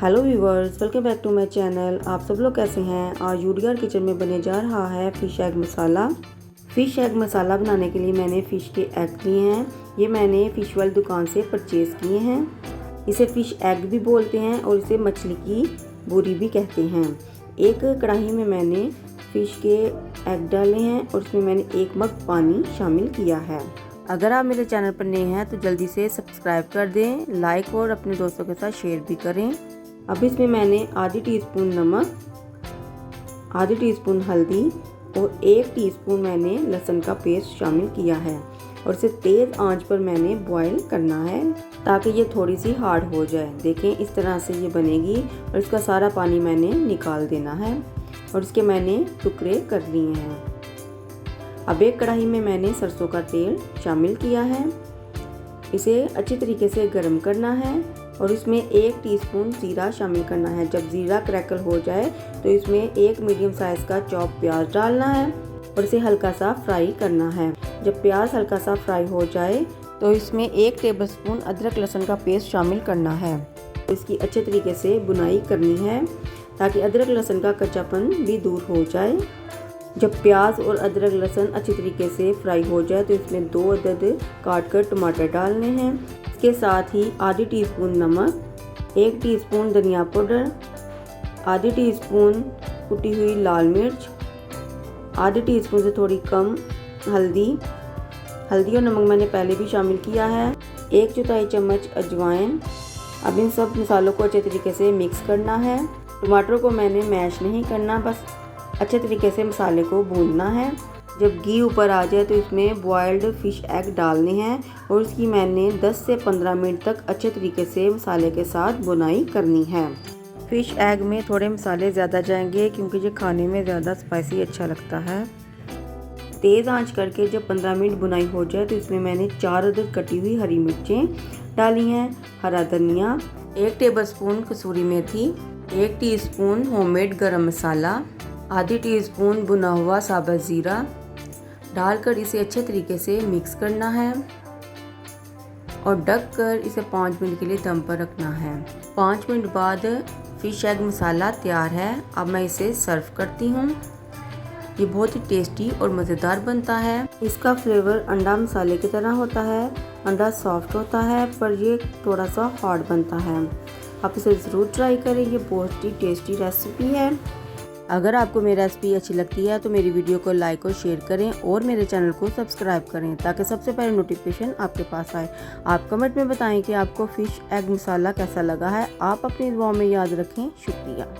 Hello viewers, welcome back to my channel. आप सब लोग कैसे हैं। आज यूडीआर किचन में बने जा रहा है फ़िश एग मसाला। फ़िश एग मसाला बनाने के लिए मैंने फ़िश के एग लिए हैं। ये मैंने फ़िश वाली दुकान से परचेज़ किए हैं। इसे फ़िश एग भी बोलते हैं और इसे मछली की बुरी भी कहते हैं। एक कढ़ाई में मैंने फ़िश के एग डाले हैं और इसमें मैंने 1 मग पानी शामिल किया है। अगर आप मेरे चैनल पर नए हैं तो जल्दी से सब्सक्राइब कर दें, लाइक और अपने दोस्तों के साथ शेयर भी करें। अब इसमें मैंने आधी टीस्पून नमक, आधी टीस्पून हल्दी और 1 टीस्पून मैंने लहसुन का पेस्ट शामिल किया है और इसे तेज़ आंच पर मैंने बॉईल करना है ताकि ये थोड़ी सी हार्ड हो जाए। देखें, इस तरह से ये बनेगी और इसका सारा पानी मैंने निकाल देना है और इसके मैंने टुकड़े कर लिए हैं। अब एक कढ़ाई में मैंने सरसों का तेल शामिल किया है। इसे अच्छी तरीके से गर्म करना है और इसमें 1 टीस्पून जीरा शामिल करना है। जब जीरा क्रैकल हो जाए तो इसमें 1 मीडियम साइज़ का चॉप प्याज डालना है और इसे हल्का सा फ्राई करना है। जब प्याज हल्का सा फ्राई हो जाए तो इसमें 1 टेबलस्पून अदरक लहसुन का पेस्ट शामिल करना है। इसकी अच्छे तरीके से बुनाई करनी है ताकि अदरक लहसुन का कच्चापन भी दूर हो जाए। जब प्याज और अदरक लहसुन अच्छी तरीके से फ्राई हो जाए तो इसमें 2 अदद काट कर टमाटर डालने हैं। इसके साथ ही आधी टीस्पून नमक, 1 टीस्पून धनिया पाउडर, आधी टीस्पून कुटी हुई लाल मिर्च, आधी टीस्पून से थोड़ी कम हल्दी और नमक मैंने पहले भी शामिल किया है। 1/4 चम्मच अजवाइन। अब इन सब मसालों को अच्छे तरीके से मिक्स करना है। टमाटर को मैंने मैश नहीं करना, बस अच्छे तरीके से मसाले को भूनना है। जब घी ऊपर आ जाए तो इसमें बॉयल्ड फ़िश एग डालने हैं और इसकी मैंने 10 से 15 मिनट तक अच्छे तरीके से मसाले के साथ बुनाई करनी है। फ़िश एग में थोड़े मसाले ज़्यादा जाएंगे क्योंकि ये खाने में ज़्यादा स्पाइसी अच्छा लगता है। तेज़ आंच करके जब 15 मिनट बुनाई हो जाए तो इसमें मैंने 4 अदद कटी हुई हरी मिर्चें डाली हैं, हरा धनिया, 1 टेबलस्पून कसूरी मेथी, 1 टीस्पून होममेड गरम मसाला, आधी टीस्पून भुना हुआ साबुत ज़ीरा डालकर इसे अच्छे तरीके से मिक्स करना है और ढककर इसे 5 मिनट के लिए दम पर रखना है। 5 मिनट बाद फ़िश एग मसाला तैयार है। अब मैं इसे सर्व करती हूँ। ये बहुत ही टेस्टी और मज़ेदार बनता है। इसका फ्लेवर अंडा मसाले की तरह होता है। अंडा सॉफ्ट होता है पर ये थोड़ा सा हार्ड बनता है। आप इसे ज़रूर ट्राई करें, ये बहुत ही टेस्टी रेसिपी है। अगर आपको मेरी रेसिपी अच्छी लगती है तो मेरी वीडियो को लाइक और शेयर करें और मेरे चैनल को सब्सक्राइब करें ताकि सबसे पहले नोटिफिकेशन आपके पास आए। आप कमेंट में बताएं कि आपको फ़िश एग मसाला कैसा लगा है। आप अपनी दुआओं में याद रखें। शुक्रिया।